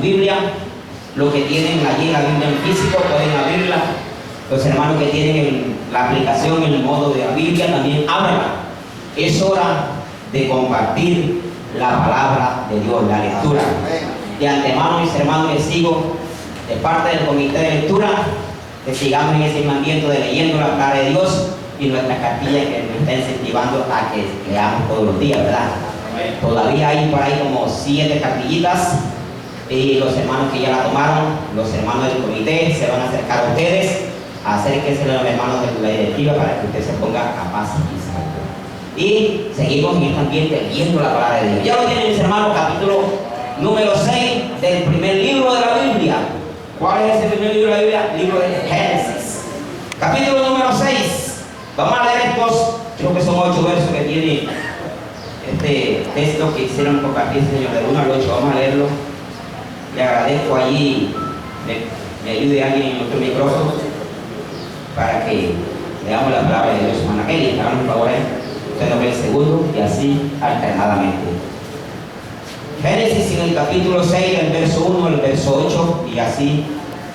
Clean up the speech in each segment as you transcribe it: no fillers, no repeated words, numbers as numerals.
Biblia. Los que tienen allí la Biblia en físico pueden abrirla. Los hermanos que tienen la aplicación en el modo de la Biblia también ábranla. Es hora de compartir la palabra de Dios, la lectura. De antemano, mis hermanos, les sigo de parte del comité de lectura, que sigamos en ese mandamiento de leyendo la palabra de Dios y nuestra cartilla que nos está incentivando a que leamos todos los días, ¿verdad? Todavía hay por ahí como 7 cartillitas y los hermanos que ya la tomaron, los hermanos del comité se van a acercar a ustedes, acérquense a los hermanos de la directiva para que usted se ponga a paz y salvo. Y seguimos en este ambiente leyendo la palabra de Dios. Ya lo tienen, mis hermanos, capítulo número 6 del primer libro de la Biblia. ¿Cuál es ese primer libro de la Biblia? Libro de Génesis. Capítulo número 6. Vamos a leer estos, creo que son 8 versos que tiene este texto que hicieron compartir, Señor, del 1 al 8. Vamos a leerlo. Le agradezco allí, me ayude alguien en otro micrófono para que leamos la palabra de Dios. Juan Kelly, háganos un favor ahí. Usted nos ve el segundo y así alternadamente. Génesis en el capítulo 6, del verso 1 al verso 8, y así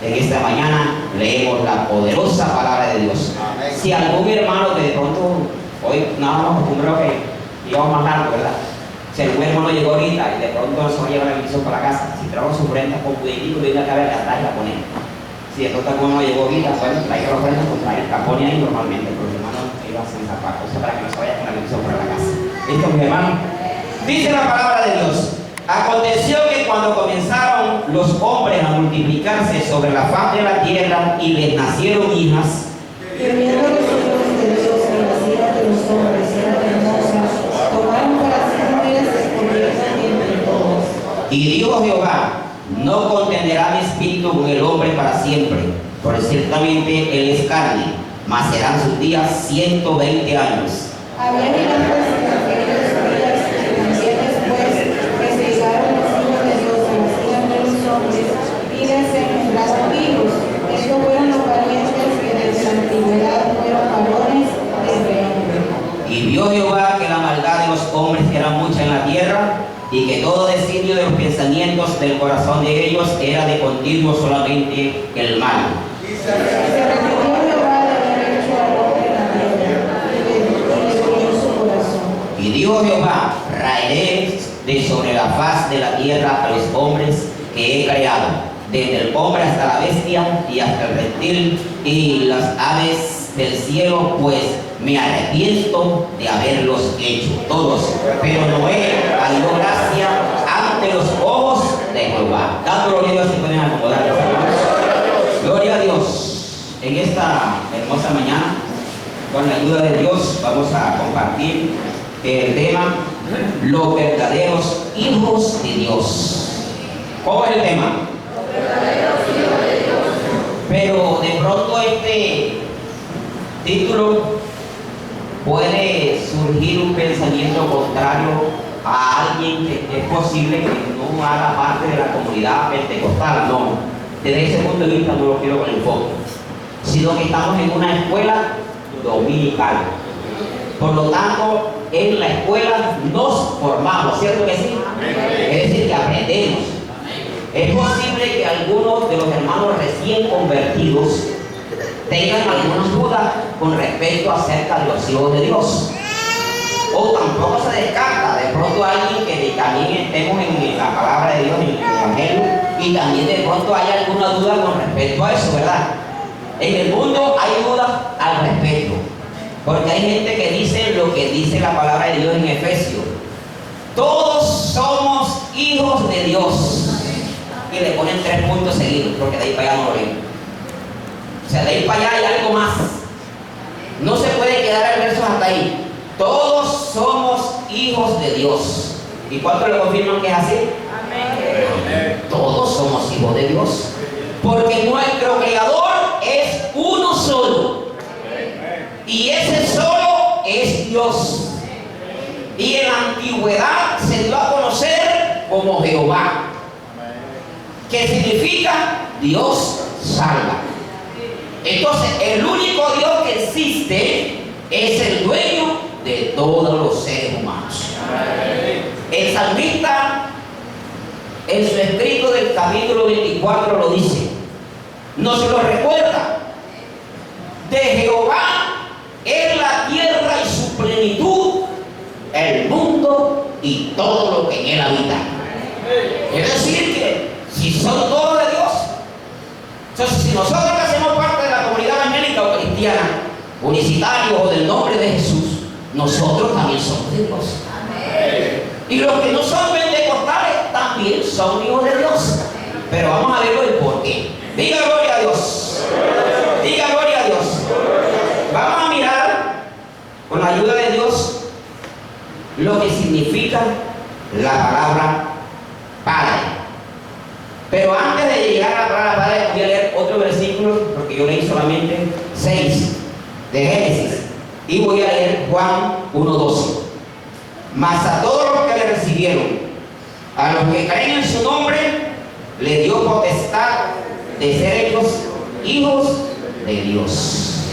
en esta mañana leemos la poderosa palabra de Dios. Amén. Si algún hermano que de pronto, hoy nada más acostumbrado que íbamos más largo, ¿verdad? Si algún hermano llegó ahorita y de pronto no se va a llevar la bendición para la casa, si trajo su ofrenda con puditico, viene a caber atrás y la pone. Si de pronto alguno llegó ahorita, bueno, traiga la ofrenda, pues traiga, la pone ahí normalmente, porque los hermanos iban a hacer esa parte, o sea, para que no se vaya con la bendición para la casa. ¿Listo, mis hermanos? Dice la palabra de Dios. Aconteció que cuando comenzaron los hombres a multiplicarse sobre la faz de la tierra y les nacieron hijas, que viendo los hijos de Dios que nacieron de los hombres eran hermosas, tomaron para sí mujeres y escogieron entre todos. y dijo Jehová: no contenderá mi espíritu con el hombre para siempre, porque ciertamente él es carne, mas serán sus días 120 años. Había gigantes en aquellos días y también después que se llegaron los hijos de Dios que nacían de los hombres y les engendraron hijos. Estos fueron los parientes que desde la antigüedad fueron varones de hombre. Y vio Jehová que la maldad de los hombres era mucha en la tierra, y que todo designio de los pensamientos del corazón de ellos era de continuo solamente el mal. Se arrepintió Jehová de haber hecho al hombre en la tierra, y le dolió su corazón. Y dijo Jehová: raeré de sobre la faz de la tierra a los hombres que he creado, desde el hombre hasta la bestia y hasta el reptil y las aves del cielo, pues me arrepiento de haberlos hecho todos. Pero Noé halló gracia ante los ojos de Jehová. Dando gloria a Dios, se pueden acomodar, los hermanos. Gloria a Dios. En esta hermosa mañana, con la ayuda de Dios, vamos a compartir el tema: los verdaderos hijos de Dios. ¿Cómo es el tema? Los verdaderos hijos de Dios. Pero de pronto este título puede surgir un pensamiento contrario a alguien que es posible que no haga parte de la comunidad pentecostal. No, desde ese punto de vista no lo quiero con enfoque, sino que estamos en una escuela dominical. Por lo tanto, en la escuela nos formamos, ¿cierto que sí? Es decir, que aprendemos. Es posible que algunos de los hermanos recién convertidos tengan algunas dudas con respecto acerca de los hijos de Dios. O tampoco se descarta de pronto alguien que también estemos en la palabra de Dios, en el Evangelio, y también de pronto haya alguna duda con respecto a eso, ¿verdad? En el mundo hay dudas al respecto, porque hay gente que dice lo que dice la palabra de Dios en Efesios: todos somos hijos de Dios. Y le ponen 3 puntos seguidos, porque de ahí para allá no lo leen. O sea, de ahí para allá hay algo más. No se puede quedar el verso hasta ahí. Todos somos hijos de Dios. ¿Y cuántos le confirman que es así? Amén. Todos somos hijos de Dios. Porque nuestro Creador es uno solo. Y ese solo es Dios. Y en la antigüedad se dio a conocer como Jehová, que significa Dios salva. Entonces, el único Dios que existe es el dueño de todos los seres humanos. El salmista en su escrito del capítulo 24 lo dice. Nos lo recuerda. De Jehová es la tierra y su plenitud, el mundo y todo lo que en él habita. Es decir, que si son todos de Dios, entonces si nosotros que hacemos parte de la comunidad evangélica o cristiana, unicitarios o del nombre de Jesús, nosotros también somos de Dios. Y los que no son pentecostales también son hijos de Dios. Pero vamos a verlo el por qué. Diga gloria a Dios. Diga gloria a Dios. Vamos a mirar con la ayuda de Dios lo que significa la palabra Padre. Pero antes de llegar a la palabra Padre, voy a leer otro versículo, porque yo leí solamente 6 de Génesis. Y voy a leer Juan 1:12. Mas a todos los que le recibieron, a los que creen en su nombre, le dio potestad de ser hechos hijos de Dios.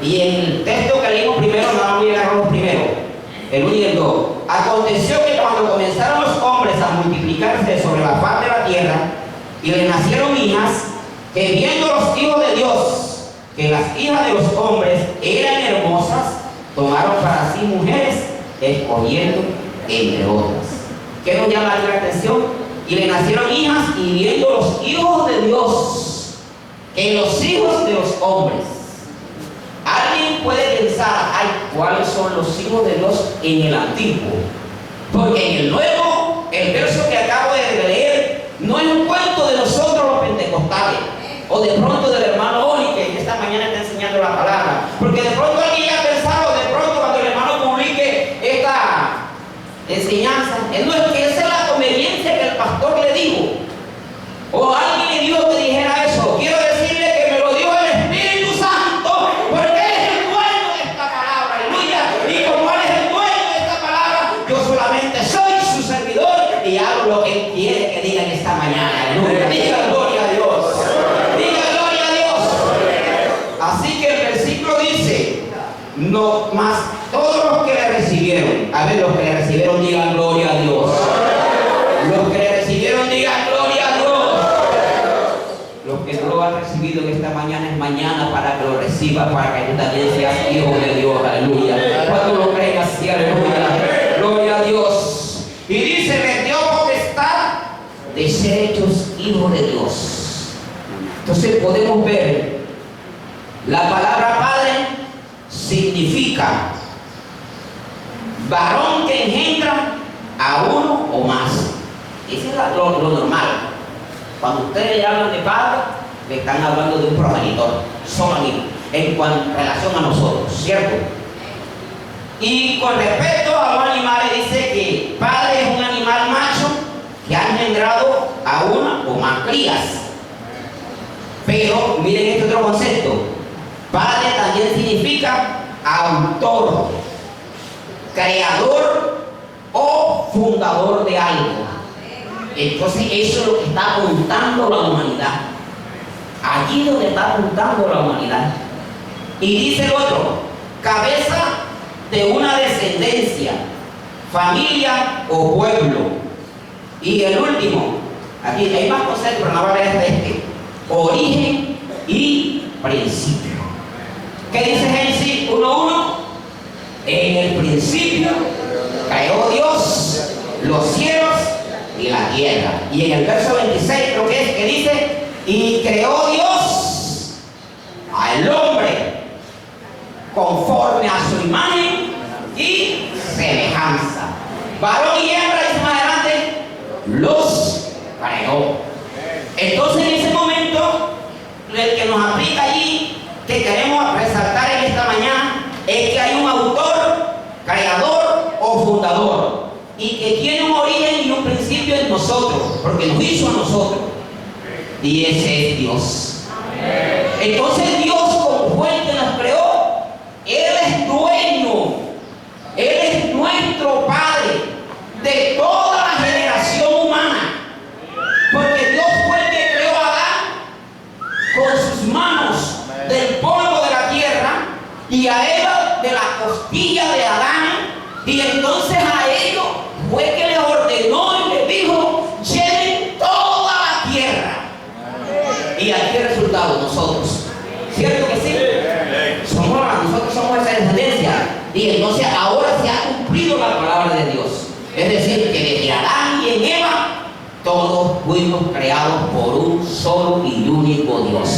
Y en el texto que leímos primero, no voy a leer los primeros, el 1 y el 2. Aconteció que cuando comenzaron los hombres a multiplicarse sobre la faz de la tierra, y le nacieron hijas, que viendo los hijos de Dios, que las hijas de los hombres eran hermosas, tomaron para sí mujeres, escogiendo entre otras. ¿Qué nos llama la atención? Y le nacieron hijas, y viendo los hijos de Dios, que los hijos de los hombres. Alguien puede pensar, ay, ¿cuáles son los hijos de Dios en el antiguo? Porque en el nuevo, el verso que acabo de leer, no es un cuento de nosotros los pentecostales, o de pronto del hermano Oli, que esta mañana está enseñando la palabra. Porque de pronto alguien ya ha pensado, de pronto cuando el hermano publique esta enseñanza, no es que esa es la conveniencia que el pastor le dijo, o alguien le dijo que dijera eso. Quiero decirle que me lo dijo el Espíritu Santo, porque Él es el dueño de esta palabra, aleluya. Y como Él es el dueño de esta palabra, yo solamente soy su servidor y hago lo que Él quiere que diga en esta mañana, aleluya. Diga gloria a Dios, diga gloria a Dios. Así que el versículo dice, no más todos los que le recibieron, a ver, los que le recibieron digan gloria a Dios. Los que le recibieron digan gloria a Dios. Los que no lo han recibido en esta mañana es mañana para que lo reciba, para que tú también seas hijo de Dios, aleluya. Cuando lo creas, sí, aleluya. Gloria a Dios. Y dice, le dio potestad de ser hechos hijos de Dios. Entonces podemos ver, la palabra Padre significa varón que engendra a uno o más. Eso es lo normal. Cuando ustedes le hablan de padre, le están hablando de un progenitor, son amigos, en relación a nosotros, ¿cierto? Y con respecto a los animales, dice que padre es un animal macho que ha engendrado a una o más crías. Pero miren este otro concepto. Padre también significa autor, creador o fundador de algo. Entonces eso es lo que está apuntando la humanidad. Allí es donde está apuntando la humanidad. Y dice el otro, cabeza de una descendencia, familia o pueblo. Y el último, aquí hay más conceptos, pero no voy a leer este, origen y principio. ¿Qué dice Génesis 1:1? En el principio creó Dios los cielos y la tierra. Y en el verso 26 creo que es que dice, y creó Dios al hombre conforme a su imagen y semejanza. Varón y hembra, dice más adelante, los creó. Entonces en ese momento, el que nos aplica allí, que queremos resaltar en esta mañana, es que hay un autor, creador o fundador, y que tiene un origen y un principio en nosotros, porque nos hizo a nosotros, y ese es Dios. Entonces Dios, como fue el que nos creó, Él es dueño, Él es nuestro Padre de toda la generación humana, porque Dios fue el que creó a Adán con sus manos del polvo de la tierra, y a Eva de la costilla de Adán, y entonces a ellos fue que le ordenó y le dijo, llenen ¿Y aquí el resultado? Nosotros. ¿Cierto que sí? Nosotros somos esa descendencia. Y entonces ahora se ha cumplido la palabra de Dios. Es decir, que desde Adán y en Eva, todos fuimos creados por un solo y único Dios.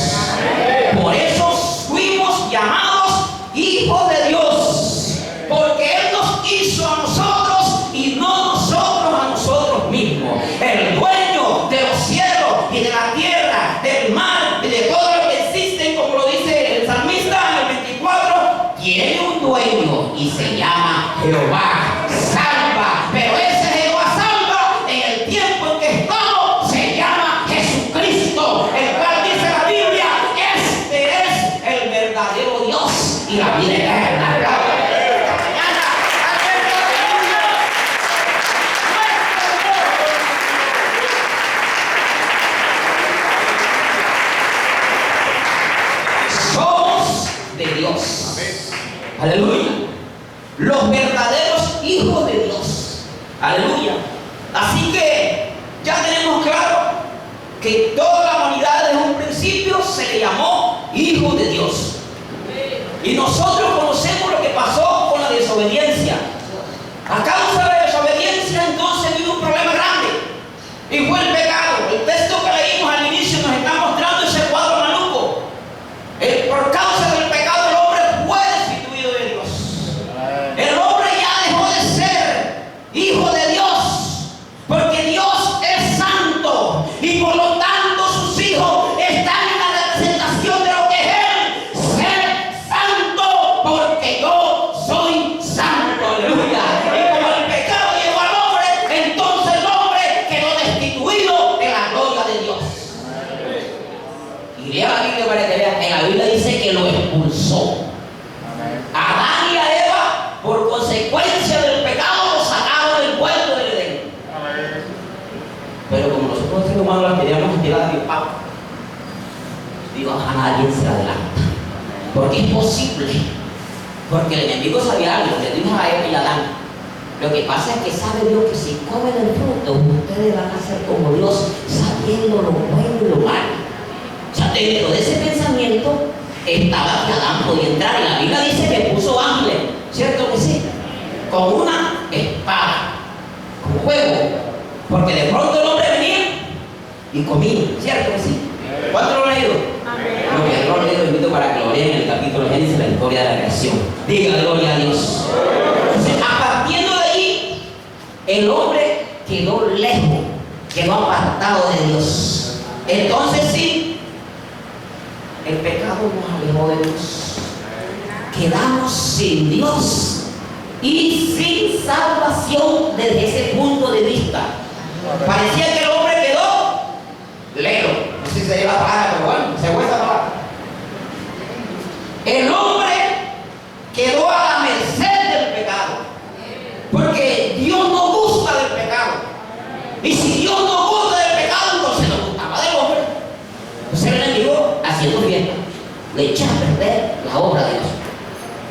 Por eso fuimos llamados hijos de Dios. Porque Él nos hizo a nosotros y no nosotros a nosotros mismos. El dueño de los cielos y de la tierra, del mar y de todo lo que existe, como lo dice el salmista en el 24, tiene un dueño y se llama Jehová. Salva, pero ese Jehová salva en el tiempo en que estamos se llama Jesucristo, el cual dice la Biblia, este es el verdadero Dios y la vida eterna. Somos de Dios. Aleluya. Los verdaderos hijos de Dios. Aleluya. Así que ya tenemos claro que toda la humanidad desde un principio se le llamó hijos de Dios. Y nosotros conocemos lo que pasó con la desobediencia. A causa de la desobediencia entonces vino un problema grande. Y fue el pecado. El texto que leímos al inicio nos está mostrando ese cuadro maluco. Por causa del pecado el hombre fue destituido de Dios. El hombre ya dejó de ser hijo de Dios, porque Dios es santo y por lo tanto sus hijos están en la representación de lo que es Él, ser santo, porque yo soy santo. Aleluya. Y como el pecado llegó al hombre, entonces el hombre quedó destituido de la gloria de Dios. Y lea la Biblia para que vean, en la Biblia dice que lo expulsó. A Adán y a Eva, por consecuencia del pecado, lo sacaron del huerto del Edén. Pero como nosotros seres humanos las queríamos tirar de pavo, digo, a nadie se adelanta. Porque es posible. Porque el enemigo sabía algo, le dijo a Eva y a Adán. Lo que pasa es que sabe Dios que si comen el fruto, ustedes van a ser como Dios, sabiendo lo bueno y lo malo. O sea, dentro de ese pensamiento estaba que Adán podía entrar. Y la Biblia dice que puso ángeles, ¿cierto que sí? Con una espada, con fuego. Porque de pronto el hombre venía y comía, ¿cierto que sí? ¿Cuánto lo han leído? Lo que no lo he leído, invito para que lo lean en el capítulo de Génesis, la historia de la creación. Diga gloria a Dios. Entonces, a partir de ahí, el hombre quedó lejos, quedó apartado de Dios. Entonces sí, el pecado nos alejó de Dios. Quedamos sin Dios y sin salvación desde ese punto de vista. Parecía que el hombre quedó lejos. No sé si se lleva la palabra, pero bueno, se fue esa palabra. El hombre quedó a la merced del pecado. Porque Dios no gusta del pecado. Y si Dios no gusta del pecado, entonces no gustaba del hombre. Entonces el enemigo, haciendo fiesta, le echa a perder la obra de Dios.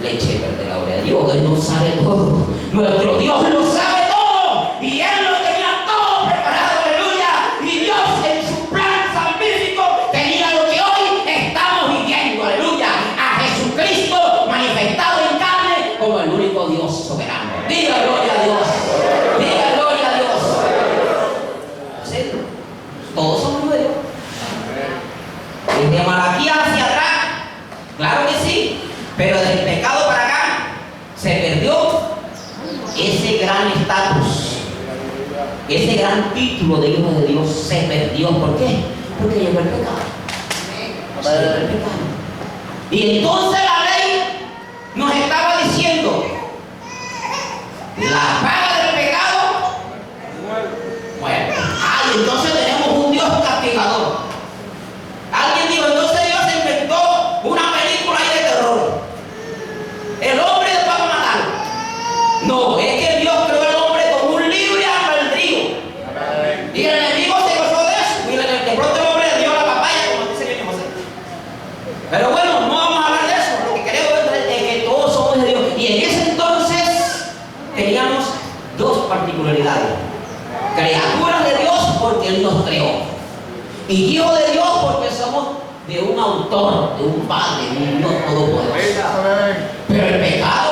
Le eché a perder la obra de Dios. Él no sabe todo. Nuestro Dios lo sabe todo. Y Él lo tenía todo preparado. Aleluya. Y Dios en su plan salvífico tenía lo que hoy estamos viviendo. Aleluya. A Jesucristo manifestado en carne como el único Dios soberano. Diga gloria a Dios. Diga gloria a Dios. ¿Sí? Todos somos de Dios. Desde Malaquías hacia atrás, claro que sí. Pero del pecado para acá se perdió ese gran estatus, ese gran título de hijo de Dios se perdió. ¿Por qué? Porque llegó el pecado. Llegó el pecado. Y entonces la ley nos estaba diciendo: la paga del pecado, muerte. Y entonces tenemos un Dios castigador. Alguien dijo, entonces Dios inventó una película ahí de terror. El hombre va a matar. No, es que Dios creó al hombre con un libre albedrío. Y el enemigo se gozó de eso. Y de pronto el hombre le dio la papaya, como dice el niño José. Pero bueno, no vamos a hablar de eso. Lo que creo es que todos somos de Dios. Y en ese entonces teníamos Y hijo de Dios porque somos de un autor, de un Padre, de un Dios todopoderoso. Pero el pecado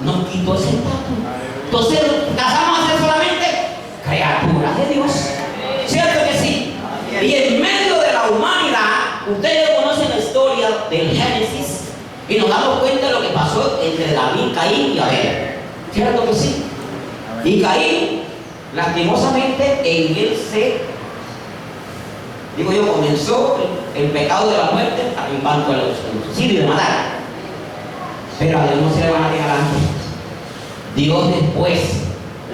nos quitó ese estatus. Entonces pasamos a ser solamente criaturas de Dios. ¿Cierto que sí? Y en medio de la humanidad, ustedes conocen la historia del Génesis y nos damos cuenta de lo que pasó entre David, Caín y Abel. ¿Cierto que sí? Y Caín, lastimosamente, en él comenzó el pecado de la muerte en cuanto al suicidio de matar. Pero a Dios no se le van a dejar antes. Dios después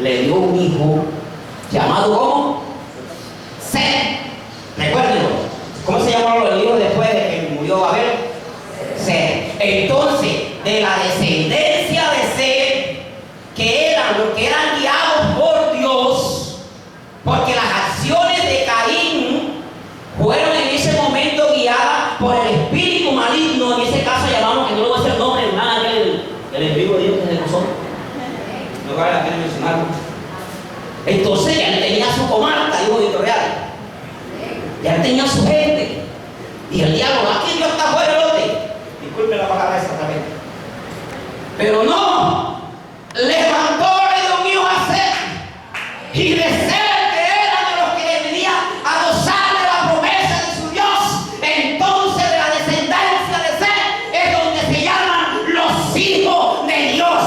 le dio un hijo llamado ¿cómo? Set. Recuérdenlo. ¿Cómo se llamaron los hijos después de que murió Abel? Set. Entonces, de la descendencia de Set, que eran los que eran guiados por Dios, porque las acciones de Caín fueron en ese momento guiadas por el espíritu maligno, en ese caso llamamos, que no le voy a decir el nombre, nada que el enemigo de Dios que es de nosotros. No vale la pena mencionarlo. Entonces ya él tenía su comarca, digo editorial. Ya él tenía su gente. Y el diablo, aquí Dios está fuera del lote. Disculpe la palabra exactamente. Pero no, levantó de un hijo a Set. Y de Set, que era de los que venía a gozar de la promesa de su Dios, entonces de la descendencia de Set es donde se llaman los hijos de Dios.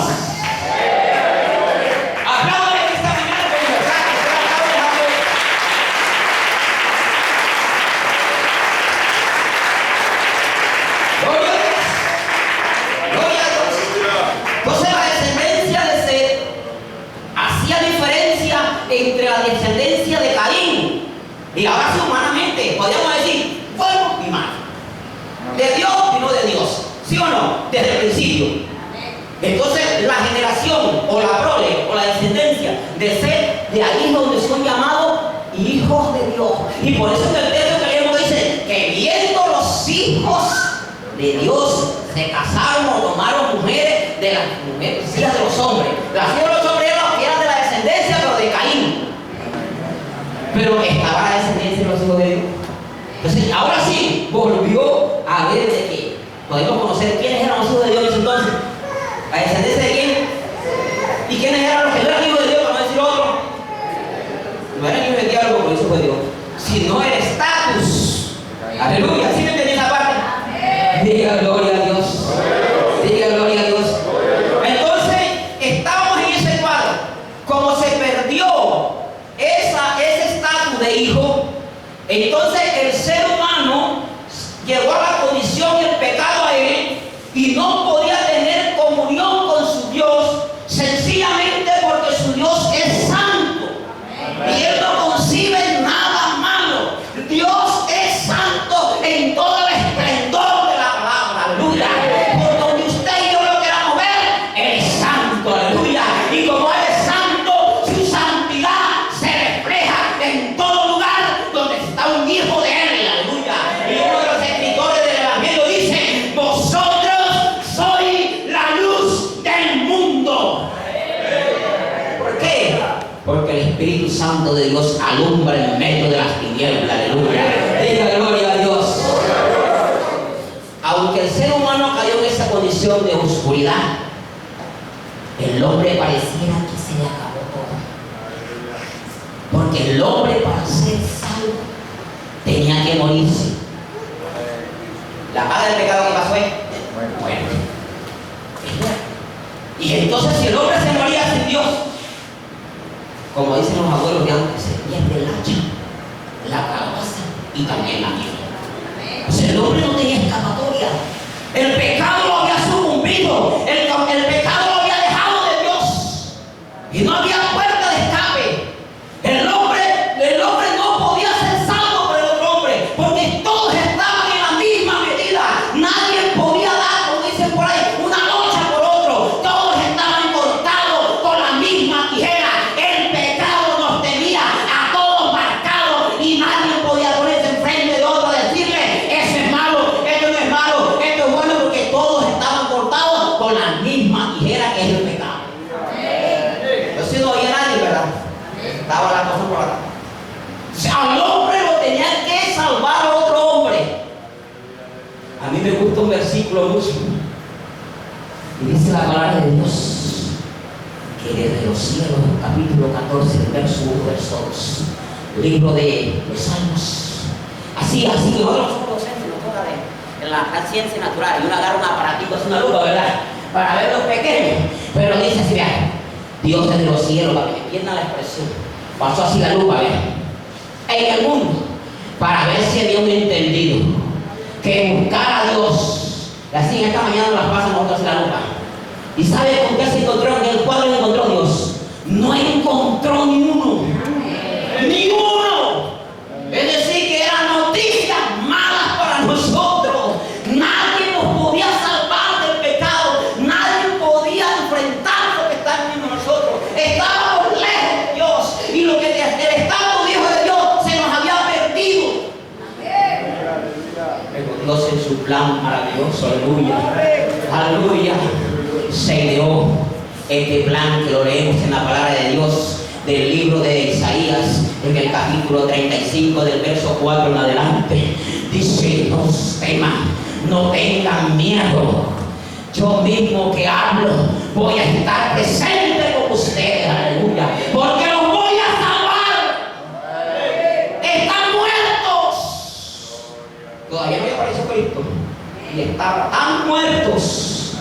Entre la descendencia de Caín y ahora sí humanamente podríamos decir bueno y mal, de Dios y no de Dios, ¿sí o no? Desde el principio. Entonces la generación o la prole o la descendencia de ser de ahí es donde son llamados hijos de Dios. Y por eso en el texto que leemos dice que viendo los hijos de Dios se casaron o tomaron mujeres de las mujeres, hijas de los hombres. Las hijas de los hombres eran los que eran de la descendencia pero de Caín. Pero estaba la descendencia de los hijos de Dios. Entonces, ahora sí, volvió a ver de que podemos conocer quiénes eran los hijos de Dios en ese entonces. La descendencia de quién. Y quiénes eran los que no eran hijos de Dios, para no decir otro. No eran hijos del diablo, como hijo de Dios, sino el estatus. Aleluya, ¿sí me entendí esa parte? Diga gloria a Dios. Diga gloria a Dios. Entonces, estamos en ese cuadro. Como se perdió ese estatus de hijo, entonces el ser humano llegó a la condición y el pecado a él y no podía tener comunión con su Dios sencillamente porque su Dios es santo y él no concibe nada malo. Dios es santo en todo el esplendor de la palabra, aleluya. Por donde usted y yo lo queramos ver, él es santo, aleluya. Y como él es santo, su santidad se refleja en todo lugar donde está un hijo de él, aleluya. Y uno de los escritores del Evangelio dice: vosotros sois la luz del mundo. ¿Por qué? Porque el Espíritu Santo de Dios alumbra en medio de las tinieblas, aleluya. Diga gloria a Dios. Aunque el ser humano cayó en esa condición de oscuridad, el hombre pareciera que se le acabó todo. Porque el hombre, para ser salvo, tenía que morirse. La paga del pecado que pasó es muerte. Y entonces, si el hombre se moría sin Dios, como dicen los abuelos de antes, se pierde el hacha, la calabaza y también la nieve. O sea, el hombre no tenía escapatoria. El pecado lo había sucumbido. El pecado lo había dejado de Dios. Y no había puerta de escape. El hombre no podía ser salvo por el otro hombre, porque todos estaban en la misma medida. Nadie podía dar, como dicen por ahí, una lucha por otro. Todos estaban cortados con la misma tijera. El pecado nos tenía a todos marcados y nadie podía ponerse enfrente de otro y decirle: eso es malo, esto no es malo, esto es bueno, porque todos estaban cortados con la misma tijera que es el pecado. Entonces no un versículo mucho. Y dice la palabra de Dios que desde los cielos, capítulo 14, verso 1, verso 2, libro de los Salmos. Así que nosotros somos docentes, nos toca en la ciencia natural, y uno agarra un aparatito, es una lupa, ¿verdad? Para ver los pequeños. Pero dice así, vean, Dios desde los cielos, para que entiendan la expresión, pasó así la lupa, vean, en el mundo, para ver si había un entendido que buscara a Dios. Y así esta mañana nos las pasan nosotros así la lupa. ¿Y sabe con qué se encontró? En el cuadro encontró Dios. No encontró ni uno. Ni uno. Es decir, que eran noticias malas para nosotros. Nadie nos podía salvar del pecado. Nadie podía enfrentar lo que está en nosotros. Estábamos lejos de Dios. Y lo que el Estado dijo de Dios se nos había perdido. Pero Dios en su plan maravilloso, aleluya. Aleluya. Se ideó este plan que lo leemos en la palabra de Dios del libro de Isaías en el capítulo 35 del verso 4 en adelante. Dice: no teman, no tengan miedo, yo mismo que hablo voy a estar presente con ustedes, aleluya, porque los voy a salvar. Están muertos, todavía no apareció Cristo y estaban muertos,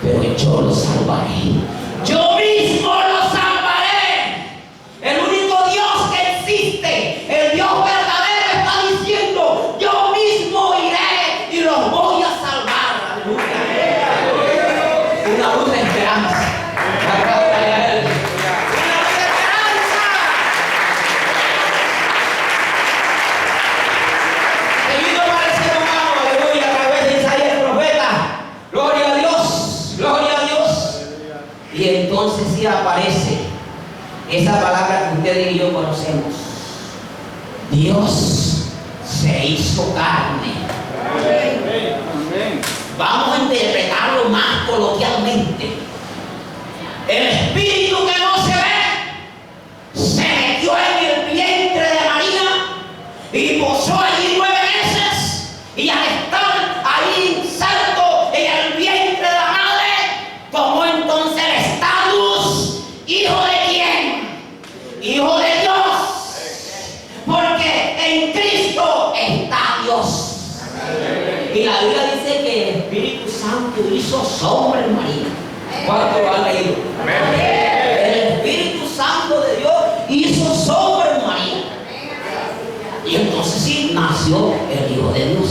pero yo los salvaré. Yo mismo los salvaré. El único Dios que existe, el Dios verdadero, está diciendo: yo mismo iré y los voy a salvar. Aleluya. Una luz de esperanza. Una luz de esperanza. Seguido para el ser humano, aleluya, a través de Isaías el profeta. Gloria a Dios, gloria a Dios. Y entonces sí aparece esa palabra que ustedes y yo conocemos. Dios se hizo carne. Vamos a interpretarlo más coloquialmente. El espíritu que no se ve se metió en el vientre de María y posó allí 9 meses, y al estar ahí inserto en el vientre de la madre, tomó entonces el estatus: ¿hijo de quién? Hijo de Dios, porque en Cristo está Dios. Y la Biblia dice que el Espíritu Santo hizo sombra en María. ¿Cuánto lo han leído? El Espíritu Santo de Dios hizo sombra en María. Y entonces sí nació el Hijo de Dios.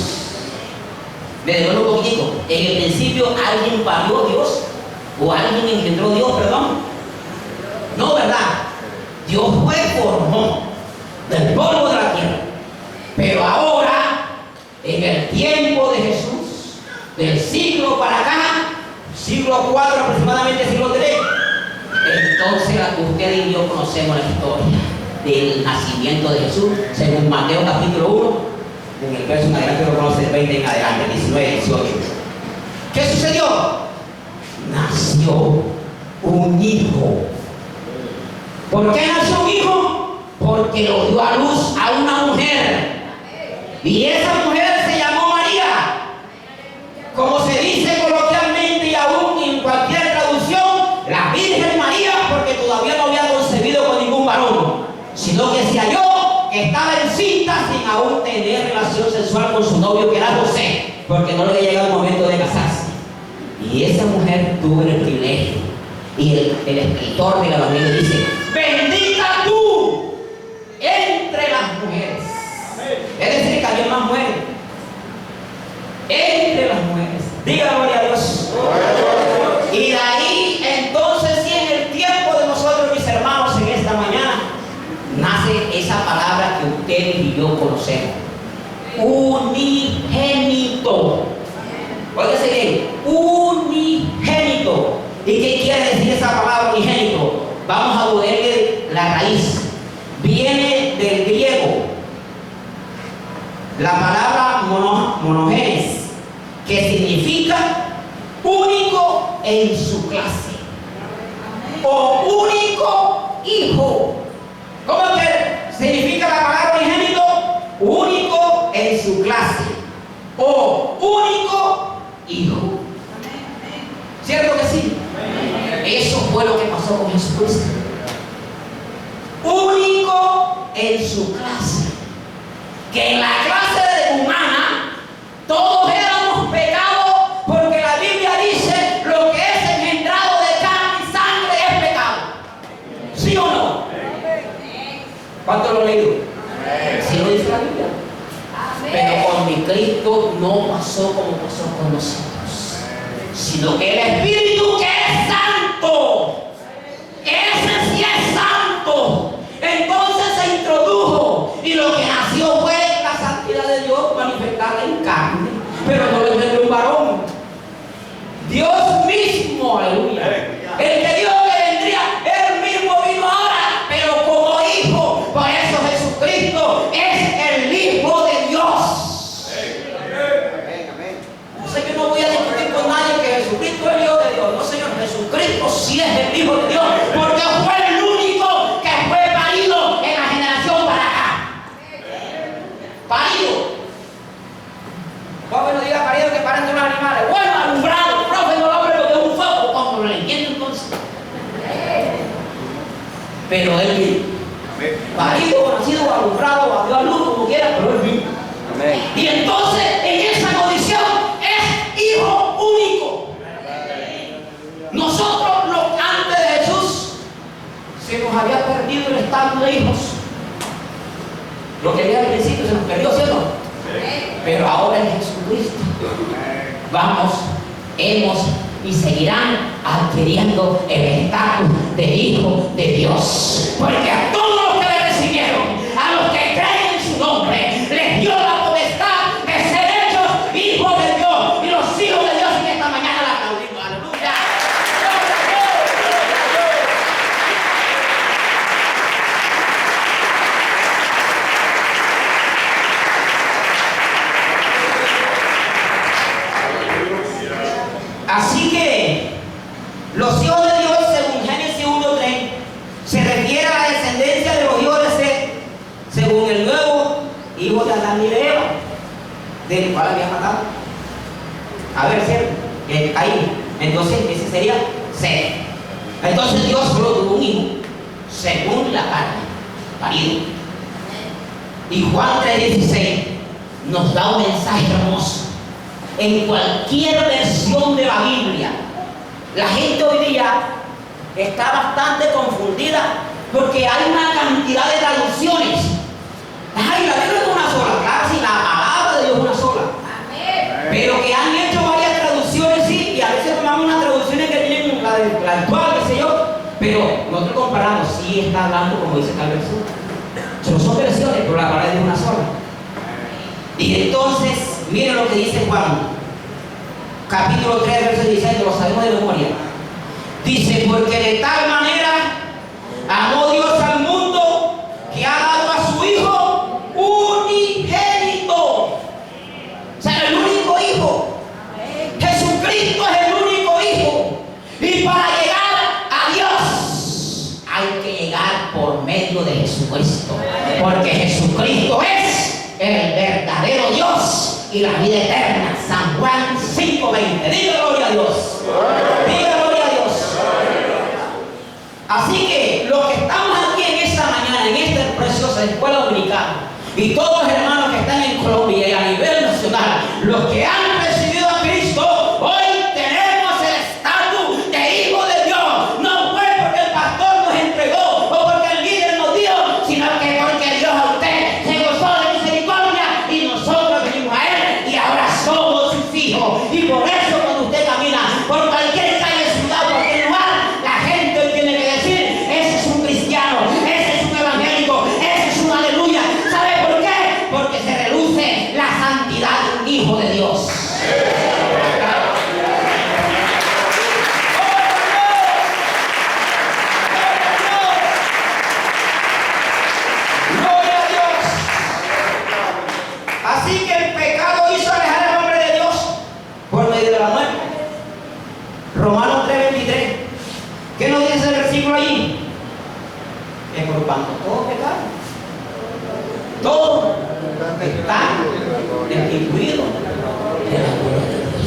Me devuelvo un poquitico. En el principio alguien parió a Dios, o alguien engendró a Dios, perdón. No, ¿verdad? Dios formó del polvo de la tierra. Pero ahora, en el tiempo de Jesús, del siglo para acá, siglo 4 aproximadamente, siglo 3, entonces ustedes y yo conocemos la historia del nacimiento de Jesús, según Mateo capítulo 1, en el verso en adelante lo conoce, el 20 en adelante, 19, 18. ¿Qué sucedió? Nació un hijo. ¿Por qué nació un hijo? Porque lo dio a luz a una mujer. Y esa mujer se llamó María. Como se dice coloquialmente y aún en cualquier traducción, la Virgen María, porque todavía no había concebido con ningún varón, sino que se halló que estaba encinta sin aún tener relación sexual con su novio, que era José, porque no le había llegado el momento de casarse. Y esa mujer tuvo el privilegio. Y el escritor de la Biblia dice: bendita tú entre las mujeres. Es decir, que había más mujeres entre las mujeres. Diga gloria a Dios. Y de ahí entonces, sí, en el tiempo de nosotros, mis hermanos, en esta mañana nace esa palabra que ustedes y yo conocemos: unigénito. Óigase bien, unigénito. ¿Y qué quiere decir esa palabra unigénito? Vamos a ponerle la raíz. Viene del griego la palabra monogenes, que significa único en su clase, o único hijo. ¿Cómo que significa la palabra unigénito? Único en su clase, o único hijo. ¿Cierto que sí? Eso fue lo que pasó con Jesucristo. Único en su clase. Que en la clase humana todos éramos pecados, porque la Biblia dice lo que es engendrado de carne y sangre es pecado. ¿Sí o no? ¿Cuánto lo he leído? Sí lo dice la Biblia. Pero con mi Cristo no pasó como pasó con nosotros, sino que el Espíritu, que es santo, ese sí es santo, entonces se introdujo, y lo que nació fue la santidad de Dios manifestada en carne, pero no lo engendró un varón. Dios mismo, aleluya, el que dijo que vendría, él mismo vino ahora, pero como hijo. Por eso Jesucristo es el Hijo de Dios. No sé, yo no voy a discutir con nadie que Jesucristo es el Hijo de Dios. No, Señor, Jesucristo sí es el Hijo de Dios, porque fue el único que fue parido en la generación para acá. Parido. Joven, no diga parido que paren de los animales. Bueno, alumbrado, profe, no lo hombre porque es un foco. ¿Cómo lo entiendo entonces? Pero él vive. Parido, nacido, alumbrado, a Dios a luz, como quiera, pero él vive. Y entonces, en esa condición, es hijo único. Nosotros, antes de Jesús, se nos había perdido el estado de hijos. Lo que había al principio se nos perdió, ¿cierto? Pero ahora en Jesucristo vamos, hemos y seguirán adquiriendo el estatus de hijo de Dios. Porque a todos los que le recibieron, a los que creen en su nombre, les dio la potestad de ser hechos hijos de Dios. Y los hijos de Dios en esta mañana la aplaudimos. Aleluya. Así que los hijos de Dios, según Génesis 1:3, se refiere a la descendencia de los hijos de Seth, según el nuevo hijo de Adán y de Eva, del cual había matado. A ver, Seth, ahí. Entonces, ese sería Seth. Entonces, Dios solo tuvo un hijo, según la carne, parido. Y Juan 3:16 nos da un mensaje hermoso. En cualquier versión de la Biblia, la gente hoy día está bastante confundida porque hay una cantidad de traducciones. Ay, la Biblia es una sola, claro, sí, la palabra de Dios es una sola. Pero que han hecho varias traducciones, sí, y a veces tomamos unas traducciones que tienen la actual, qué sé yo, pero nosotros comparamos, sí está hablando como dice tal versión. Solo son versiones, pero la palabra es una sola. Y entonces, miren lo que dice Juan, capítulo 3, verso 16, lo sabemos de memoria. Dice, porque de tal manera amó Dios al mundo que ha dado a su Hijo unigénito. O sea, el único Hijo. Jesucristo es el único Hijo. Y para llegar a Dios hay que llegar por medio de Jesucristo. Porque Jesucristo es el verdadero Dios y la vida eterna. San Juan 5:20. Diga gloria a Dios. Diga gloria a Dios. Así que los que estamos aquí en esta mañana, en esta preciosa escuela dominical, y todos los hermanos que están en Colombia y a nivel nacional, los que han recibido a Cristo, hoy tenemos el estatus de hijo de Dios. No fue porque el pastor nos entregó o porque el líder nos dio, sino que porque Dios a usted se gozó de misericordia y nosotros venimos a Él y ahora somos sus hijos. Y por eso cuando usted camina por cualquier calle, ciudad, cualquier lugar, la gente hoy tiene que decir, ese es un cristiano, ese es un evangélico, ese es un aleluya. ¿Sabe por qué? Porque se reluce la santidad de un hijo de Dios. Gloria a Dios. Así que el pecado hizo alejar al hombre de Dios por medio de la muerte. Romanos 3:23. ¿Qué nos dice el versículo allí? Que por cuanto todo pecado, todo está destituido de la gloria de Dios.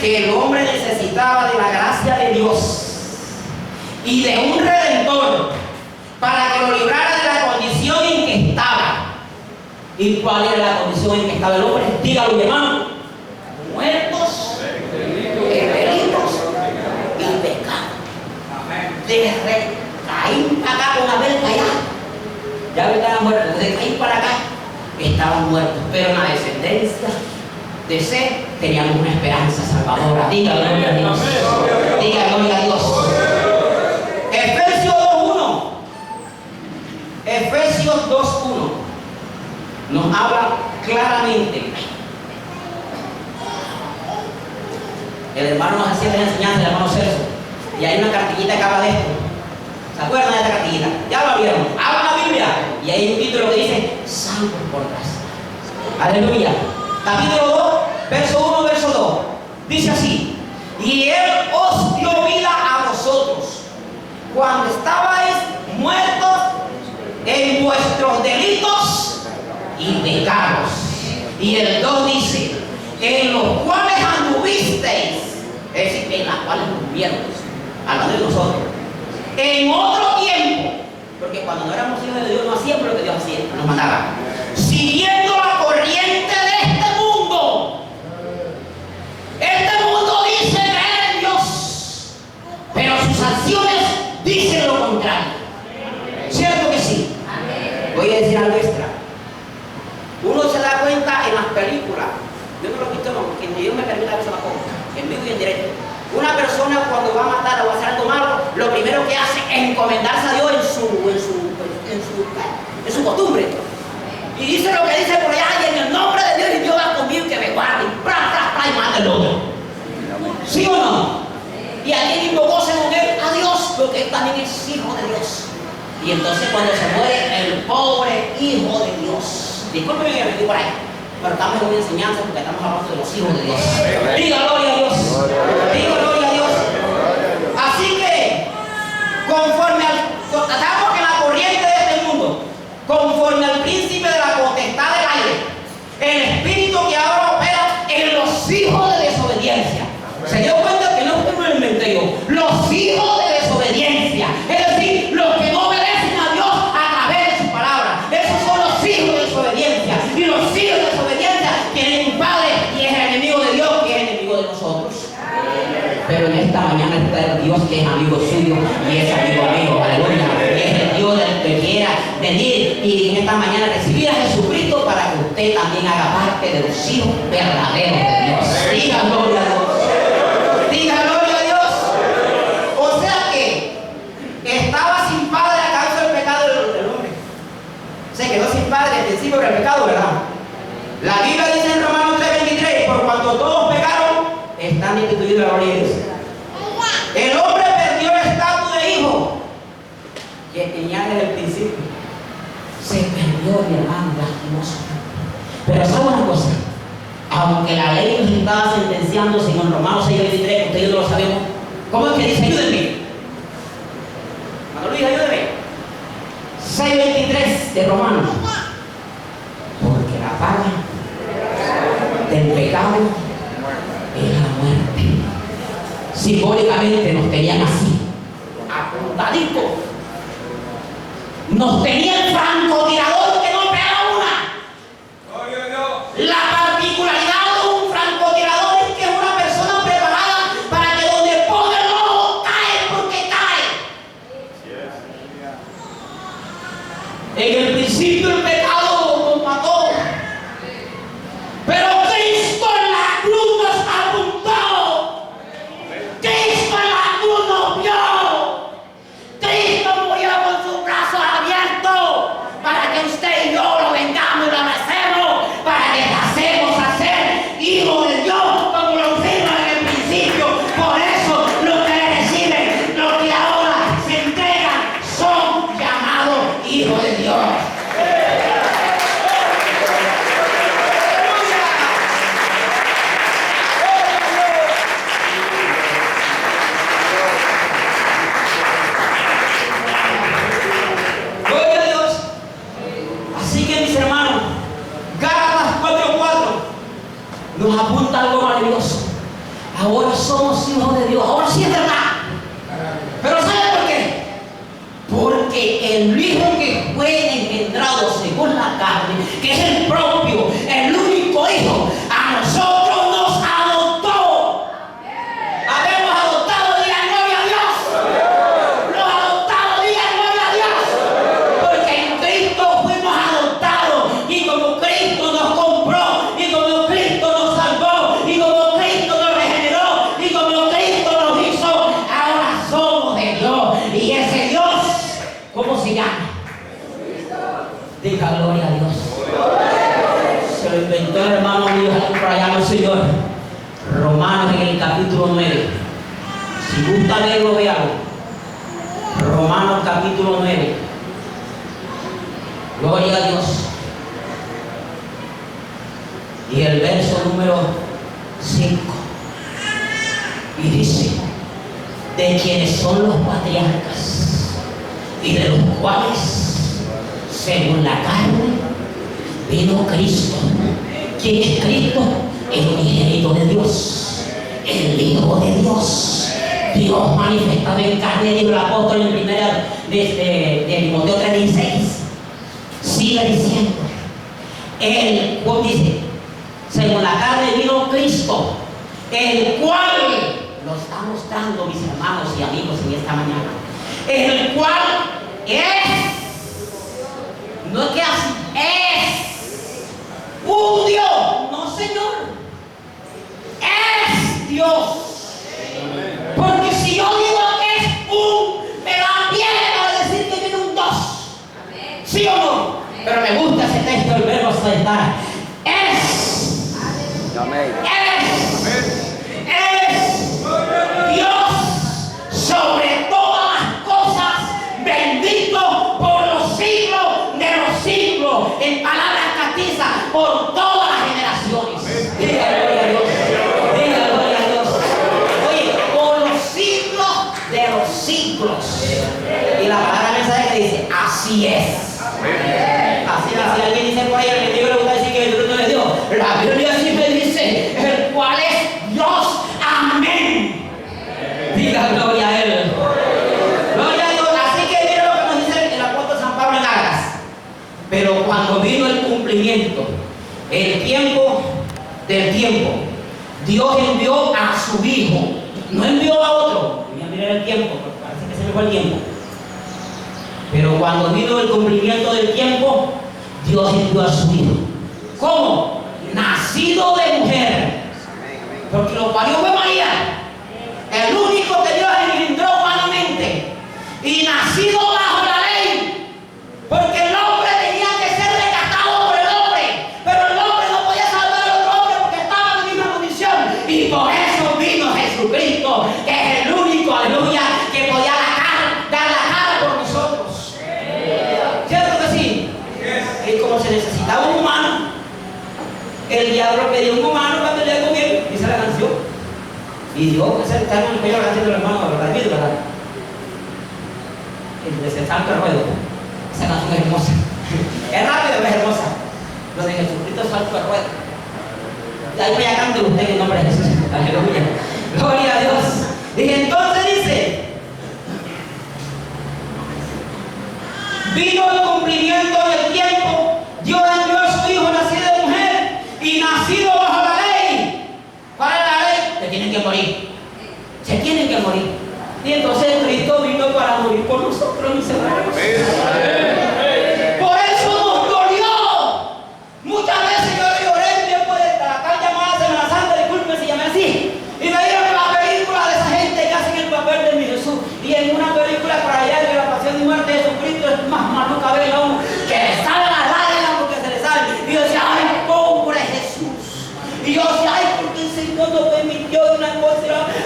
que el hombre necesitaba de la gracia de Dios y de un redentor para que lo librara de la condición en que estaba. ¿Y cuál era la condición en que estaba el hombre? Dígalo, mi hermano. Muertos en delitos y pecados. De caín para acá con Abel para allá. Ya estaban muertos. De caín para acá estaban muertos. Pero en la descendencia de Seth teníamos una esperanza salvadora. Diga gloria a Dios. Diga gloria a Dios. Efesios 2:1. Efesios 2:1 nos habla claramente. El hermano nos hacía la enseñanza, el hermano Celso, y hay una cartillita que habla de esto. ¿Se acuerdan de esta cartillita? Ya lo vieron. Habla la Biblia y hay un título que dice salvos por gracia. Aleluya. Capítulo 2, verso 1, verso 2. Dice así: y Él os dio vida a vosotros cuando estabais muertos en vuestros delitos y pecados. Y el 2 dice: en los cuales anduvisteis, es decir, en las cuales murieron, hablando de nosotros, en otro tiempo, porque cuando no éramos hijos de Dios no hacíamos lo que Dios hacía, nos mandaba, siguiendo la corriente de este mundo. Este mundo dice creer en Dios, pero sus acciones dicen lo contrario. ¿Cierto que sí? Voy a decir algo extra. Uno se da cuenta en las películas. Yo no lo he visto, no, porque Dios me permite que se la ponga, en vivo y en directo. Una persona cuando va a matar o va a hacer algo malo, lo primero que hace es encomendarse a Dios en su costumbre. Y dice lo que dice por allá, y en el nombre de Dios, y Dios va conmigo y que me guarde, y mate el otro. ¿Sí o no? Y alguien invocó según él a Dios, porque él también es hijo de Dios. Y entonces cuando se muere el pobre hijo de Dios, discúlpeme que me metí por ahí, pero estamos en una enseñanza porque estamos hablando de los hijos de Dios. Diga gloria a Dios. Diga gloria a Dios. Así que, conforme estamos en la corriente de este mundo, conforme al príncipe de la potestad del aire, el espíritu que ahora opera en los hijos de desobediencia. Se dio cuenta que no me lo inventé yo. Los hijos de desobediencia, es decir, los que no obedecen a Dios a través de su palabra. Esos son los hijos de desobediencia. Y los hijos de desobediencia tienen un padre y es el enemigo de Dios, que es el enemigo de nosotros. Pero en esta mañana está el Dios que es amigo suyo y es amigo mío, aleluya. Y es el Dios del que quiera venir y en esta mañana recibir a Jesucristo para que usted también haga parte de los hijos verdaderos de Dios. Diga gloria a Dios. Diga gloria a Dios. O sea que estaba sin padre a causa del pecado del hombre. Se quedó sin padre al principio del pecado, ¿verdad? La Biblia dice en Romanos 3:23, por cuanto todos pecaron, están destituidos de la gloria de Dios. El hombre perdió el estatus de hijo que tenía desde el principio. Se perdió, mi hermano, lastimoso. Pero ¿sabe una cosa? Aunque la ley nos estaba sentenciando, según Romanos 6:23, ustedes no lo sabemos, ¿cómo es que dice? Ayúdenme. Manuel Luis, ayúdenme. 6:23 de Romanos. Porque la paga del pecado es la muerte. Simbólicamente nos tenían así, apuntaditos. Nos tenían francotirador que no pega una. La particularidad de un francotirador es que es una persona preparada para que donde ponga el ojo cae porque cae. En el principio el pecado nos mató, pero Cristo en la cruz nos apuntó. Cristo en la cruz nos vio. Cristo murió con sus brazos abiertos para que usted y yo lo vengamos y lo abracemos, para que pasemos a ser hijos de Dios como lo fuimos en el principio. Por eso los que le reciben, los que ahora se entregan, son llamados hijos de Dios. Gloria a Dios. Así que mis hermanos, Gálatas 4:4 nos apunta algo maravilloso. ahora somos hijos de Dios. Ahora sí es verdad. Pero ¿sabe por qué? Porque el Hijo que fue engendrado según la carne, que es el propio, el único Hijo, a nosotros nos adoptó. Habemos adoptado, diga gloria a Dios. Los adoptados, diga gloria a Dios. Porque en Cristo fuimos adoptados. Y como Cristo nos compró, y como Cristo nos salvó, y como Cristo nos regeneró, y como Cristo nos hizo, ahora somos de Dios. Y ese Dios, ¿cómo se llama? Diga gloria a Dios. Se lo inventó el hermano mío por allá, el Señor. Romanos en el capítulo 9. Si gusta leerlo, véalo. Romanos capítulo 9. Gloria a Dios. Y el verso número 5. Y dice, de quienes son los patriarcas y de los cuales, según la carne, vino Cristo. ¿Quién es Cristo? El unigénito de Dios, el Hijo de Dios, Dios manifestado en carne. Dijo el apóstol en primera de Timoteo 3:16. Sigue diciendo, el cual dice, según la carne vino Cristo, el cual lo está mostrando, mis hermanos y amigos, en esta mañana, el cual es, no es que así, es un Dios, no Señor, es Dios. Porque si yo digo que es un, me da miedo decir que tiene un dos. ¿Sí o no? Pero me gusta ese texto, el verbo soltar. Es. Es Dios sobre todas las cosas, bendito por los siglos de los siglos, en palabras castizas, por todas las generaciones. Diga gloria a Dios. Diga gloria a Dios. Oye, por los siglos de los siglos. Y la palabra mensaje que dice, así es. Así alguien dice por ahí, el libro le gusta decir que el fruto de Dios. La Biblia siempre dice, el cual es Dios. Amén. Diga gloria a Él. Gloria a Dios. Así que mira lo que nos dice el apóstol San Pablo en Gálatas. Pero cuando vino el cumplimiento, el tiempo del tiempo, Dios envió a su Hijo. No envió a otro. Voy a mirar el tiempo, porque parece que se me fue el tiempo. Pero cuando vino el cumplimiento del tiempo, Dios envió a su Hijo. ¿Cómo? Nacido de mujer. Porque lo parió fue María, el único que Dios engendró humanamente. Y nacido bajo la ley. Porque el hombre tenía que ser rescatado por el hombre. Pero el hombre no podía salvar al otro hombre porque estaba en la misma condición. Y por eso vino Jesucristo, que es el único, aleluya, que podía dar la cara por nosotros. ¿Cierto que sí? Y como se necesitaba un humano, el diablo pedía un humano para pelear con él, dice la canción. Y Dios, ese está en el cuello de la canción de los hermanos, ¿verdad? El de ese santo ruedo. Esa canción es hermosa. Es rápida, pero es hermosa. Lo de Jesucristo salto de ruedo. Y ahí voy a cantar usted en el nombre de Jesús. Aleluya. Gloria a Dios. Y entonces dice, vino el cumplimiento del tiempo. Dios envió a su Hijo nacido de mujer y nacido bajo la ley. ¿Cuál es la ley? Se tienen que morir. Se tienen que morir. Y entonces Cristo vino para morir por nosotros, mis hermanos. Por eso nos dolió. Muchas veces yo lloré en tiempo de la tal llamada Semana Santa, disculpen si llamé así. Y me dieron la película de esa gente que hacen el papel de mi Jesús. Y en una película para allá de la pasión y muerte de Jesucristo es más maluca ver a uno que le sale la lágrima porque se le sale. Y yo decía, ay, pobre Jesús. Y yo decía, ay, porque el Señor nos permitió una cosa.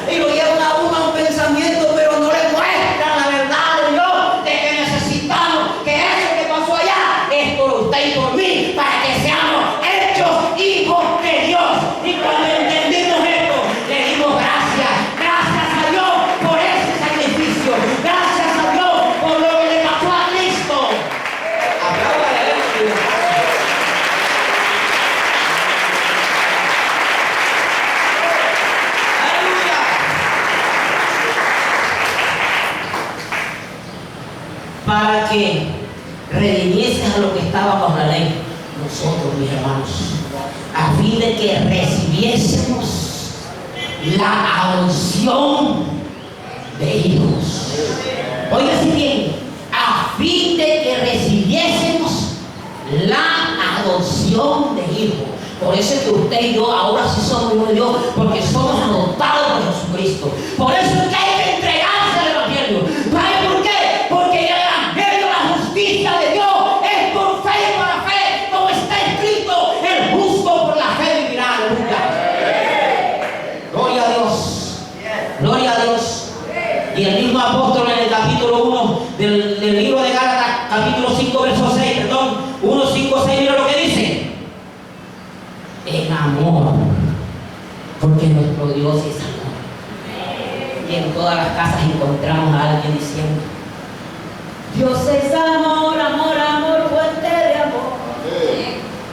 Y lo llevan a uno a un pensamiento, pero no le muestran la verdad de Dios, de que necesitamos que eso que pasó allá es por usted y por mí, para que seamos hechos hijos de Dios. Y cuando entendimos esto, le dimos gracias. Gracias a Dios por ese sacrificio. Gracias a Dios por lo que le pasó a Cristo. Apláudale a Él. Aleluya. que redimieses a los que estaban bajo la ley, nosotros, mis hermanos, a fin de que recibiésemos la adopción de hijos. Óigase bien, a fin de que recibiésemos la adopción de hijos. Por eso es que usted y yo ahora sí somos hijos de Dios, porque somos adoptados por Jesucristo. Por eso es que hay que entregarse al Evangelio. ¿Sabe por qué? Porque el Evangelio, la justicia de Dios, es por fe y por la fe, como está escrito: el justo por la fe vivirá. Aleluya. Gloria a Dios. Gloria a Dios. Y el mismo apóstol en el capítulo 1 del libro de Gálatas, capítulo 5, verso 6, perdón, 1, 5, 6, mira lo que dice: en amor, porque nuestro Dios es amor. Y en todas las casas encontramos a alguien diciendo: Dios es amor, amor, amor, fuente de amor.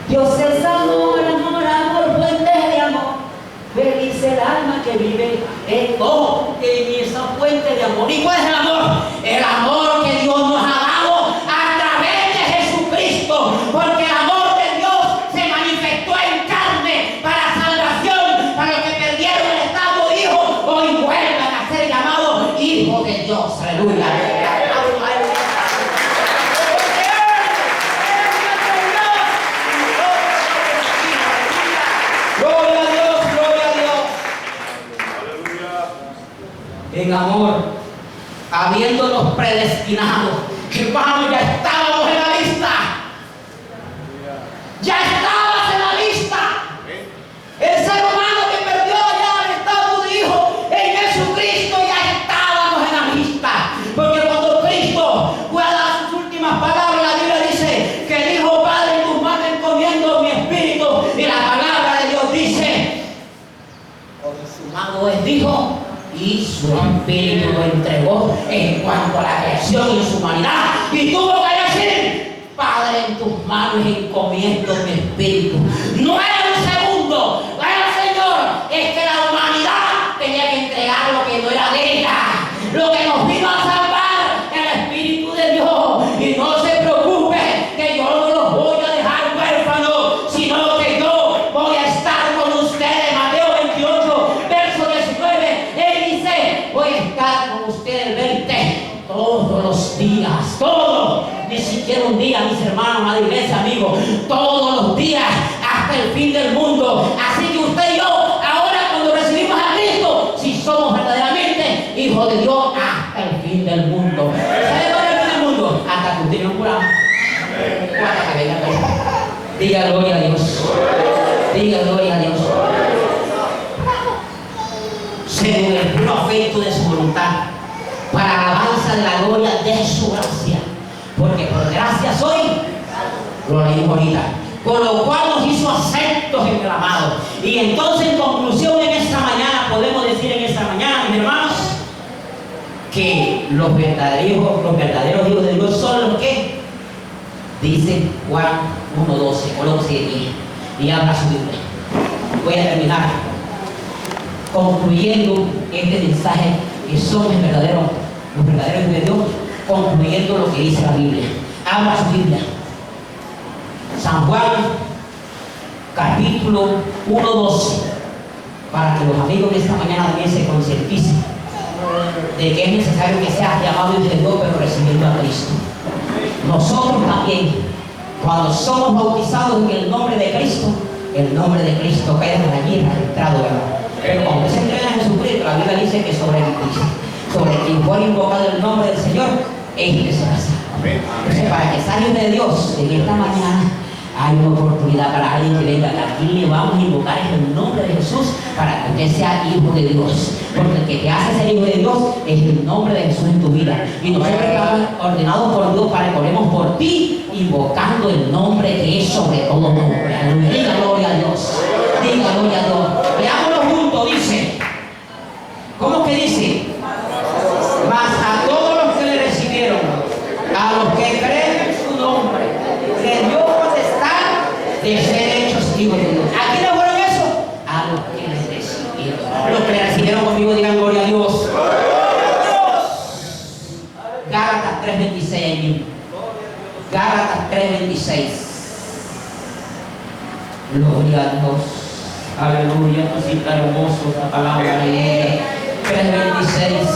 Dios es amor, amor, amor, fuente de amor. Feliz el alma que vive en esa fuente de amor. ¿Y cuál es el amor? El amor que Dios nos ha dado a través de Jesucristo, porque el amor de Dios se manifestó en carne para salvación, para los que perdieron el estado de hijo, hoy vuelvan a ser llamados hijos de Dios. Aleluya. Gloria a Dios, gloria a Dios. En amor, habiéndonos predestinado, hermano, ya estábamos en la lista. Ya estabas en la lista. El ser humano que perdió ya el estado de hijo en Jesucristo, ya estábamos en la lista. Porque cuando Cristo fue a dar sus últimas palabras, la Biblia dice que dijo: Padre, en tus manos encomiendo mi espíritu. Y la palabra de Dios dice: consumado es, dijo, y su espíritu lo entregó en cuanto a la creación y su humanidad. Y tuvo que decir: Padre, en tus manos encomiendo mi espíritu. No era un segundo, no era el Señor, es que la humanidad tenía que entregar lo que no era de ella, lo que nos vino a salvar, el Espíritu de Dios. Y no se preocupe, que yo no los voy a dejar huérfanos, sino que yo voy a estar con ustedes. Mateo 28, verso 19, él dice: voy a estar con ustedes 20 todos los días, todos, ni siquiera un día, mis hermanos, amada iglesia, amigos, todos los días hasta el fin del mundo. Así que usted y yo, ahora cuando recibimos a Cristo, si somos verdaderamente hijos de Dios, hasta el fin del mundo. ¿Sabe cuál es el fin del mundo? Hasta que usted no cura. Hasta que venga Cristo. Diga gloria a Dios. Diga gloria a Dios. Según el puro afecto de su voluntad, para alabanza de la gloria de su gracia, porque por gracia soy, lo leímos ahorita, con lo cual nos hizo aceptos en el amado. Y entonces, en conclusión, en esta mañana podemos decir, en esta mañana, mis hermanos, que los verdaderos hijos de Dios son los que dice Juan 1:12, colóquese de pie y abra su Biblia. Voy a terminar concluyendo este mensaje, que son los verdaderos hijos de Dios, concluyendo lo que dice la Biblia. Abra su Biblia. San Juan, capítulo 1:12, para que los amigos de esta mañana también se concienticen de que es necesario que seas llamado hijo de Dios, pero recibiendo a Cristo. Nosotros también, cuando somos bautizados en el nombre de Cristo, el nombre de Cristo queda allí registrado, ¿verdad? Pero cuando se entrega a Jesucristo, la Biblia dice que sobre quien fue invocado el nombre del Señor, este será salvo. Entonces, para que seas hijo de Dios en esta mañana, hay una oportunidad para alguien que venga. Aquí le vamos a invocar en el nombre de Jesús para que usted sea hijo de Dios. Porque el que te hace ser hijo de Dios es el nombre de Jesús en tu vida. Y nosotros estamos ordenados por Dios para que oremos por ti, invocando el nombre que es sobre todo nombre. Aleluya. Diga gloria a Dios. Diga gloria a Dios. Leámoslo juntos, dice. ¿Cómo que dice? Mas a todos los que le recibieron, a los que creen en su nombre, le dio potestad de ser hechos hijos de Dios. ¿A quiénes fueron eso? A los que les recibieron. Los que le recibieron conmigo, digan gloria a Dios. Gálatas 3:26 allí. 3:26. Gloria a Dios. Aleluya. Tu cita hermoso, la palabra. Aleluya. 3:26.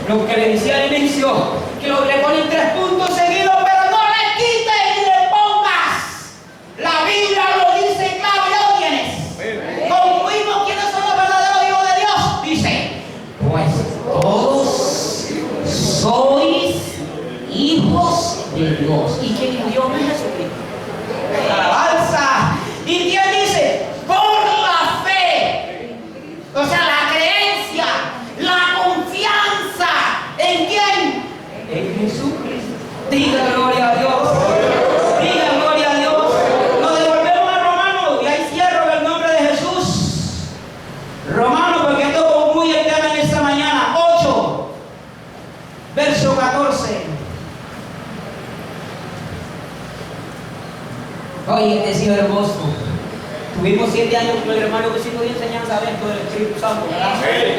Lo que le decía al inicio, que lo le ponen 3 puntos seguidos, pero no le quites ni le pongas. La Biblia lo dice claro, ya lo tienes. Concluimos quiénes son los verdaderos hijos de Dios. Dice, pues todos sois hijos de Dios. ¿Y quién es Dios? No es Jesucristo. Alabanza. ¿Y quién dice? Por la fe. O sea, la creencia, la confianza. ¿En quién? En Jesucristo. Diga gloria a Dios. Diga gloria a Dios. Nos devolvemos a Romanos y ahí cierro en el nombre de Jesús. Romanos, porque esto concluye el tema en esta mañana. 8, verso 14. Oye, este sido hermoso. Tuvimos 7 años con el hermano que sigo de enseñanza de esto del Espíritu Santo, ¿verdad?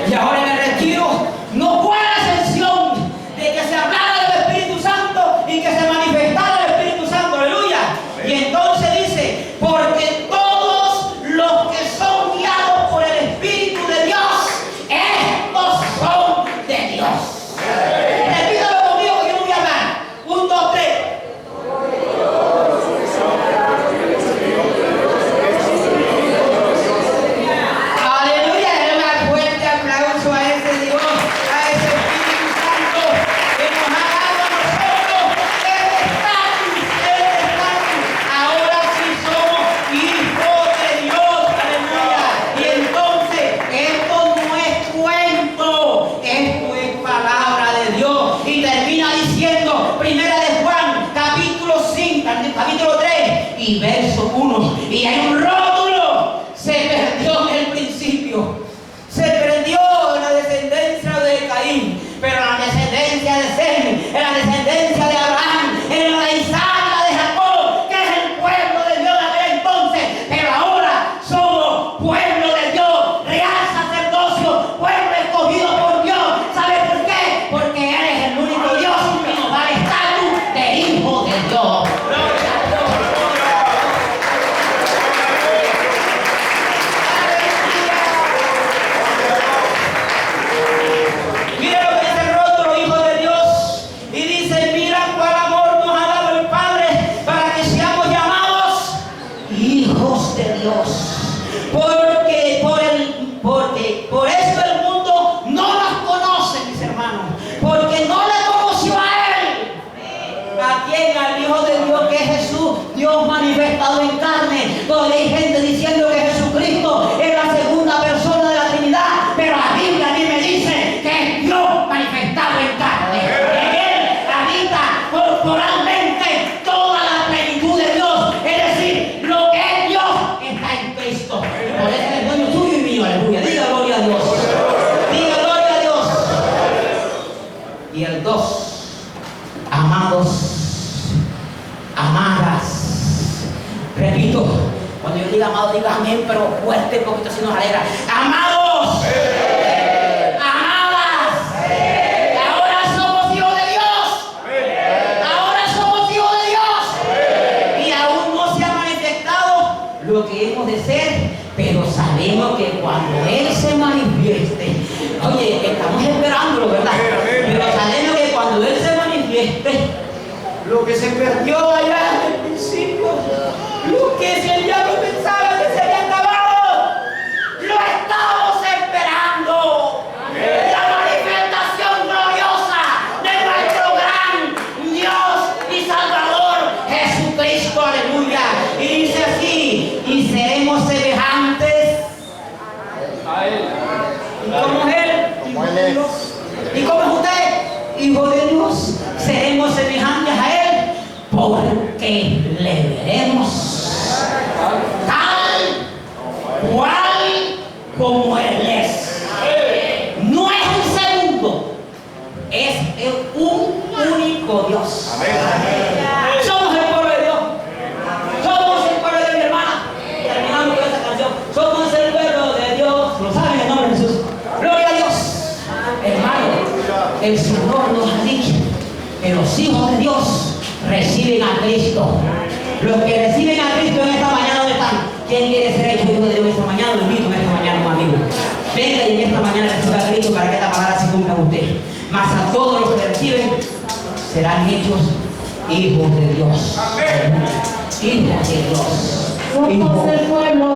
Y ahora en el retiro no fue la excepción de que se hablara del Espíritu Santo y que se manifestara el Espíritu Santo, aleluya. Y entonces dice, porque todos los que son guiados por el Espíritu de Dios, estos son de Dios. Repítalo conmigo que yo no voy a hablar. 1, 2, 3. Capítulo 3 y verso 1, y hay un rótulo: se perdió en el principio, se perdió en la descendencia de Caín, pero en la descendencia de Sem, en la descendencia de Abraham, en la de Isaac, la de Jacob, que es el pueblo de Dios de aquel entonces, pero ahora somos pueblo de Dios, real sacerdocio, pueblo escogido por Dios. ¿Sabe por qué? Porque Él es el único Dios que nos da el estatus de hijo de Dios. Porque por eso el mundo no nos conoce, mis hermanos, porque no le conoció a Él. ¿A quién? Al Hijo de Dios, que es Jesús, Dios manifestado en carne. Donde hay gente diciendo que Jesucristo es la segunda persona de la Trinidad, pero la Biblia a mí me dice que es Dios manifestado en carne. En Él habita corporalmente toda la plenitud de Dios, es decir, lo que es Dios está en Cristo. Por eso es dueño tuyo y mío, aleluya. Diga gloria a Dios. Diga gloria a Dios. Y el 2, amados, amadas. Repito, cuando yo diga amado, diga amén, pero fuerte porque esto se nos alegra. Amados, amadas, ahora somos hijos de Dios. Ahora somos hijos de Dios. Y aún no se ha manifestado lo que hemos de ser, pero sabemos que cuando Él se manifieste, oye, estamos esperándolo, ¿verdad? Pero sabemos que cuando Él se manifieste, lo que se perdió allá en el principio, lo que el diablo pensaba que se había acabado, lo estamos esperando. La manifestación gloriosa de nuestro gran Dios y Salvador Jesucristo, aleluya. Y dice así: y seremos semejantes a Él. ¿Y cómo es Él? Como Él es. ¿Y cómo es usted? Hijo de Dios. Seremos semejantes a Él porque le veremos tal cual como Él es. No es un segundo, es un único Dios. Somos el pueblo de Dios. Somos el pueblo de Dios, mi hermana. Terminando con esta canción. Somos el pueblo de Dios. Lo saben en el nombre de Jesús. Gloria a Dios. Hermano, el Señor nos ha dicho que los hijos de Dios reciben a Cristo. Los que reciben a Cristo en esta mañana, ¿dónde están? ¿Quién quiere ser hecho hijo de Dios esta mañana? Lo invito en esta mañana, un amigo. Venga y en esta mañana reciba a Cristo para que esta palabra se cumpla en usted. Mas a todos los que reciben serán hechos hijos de Dios. Hijos de Dios. Somos el pueblo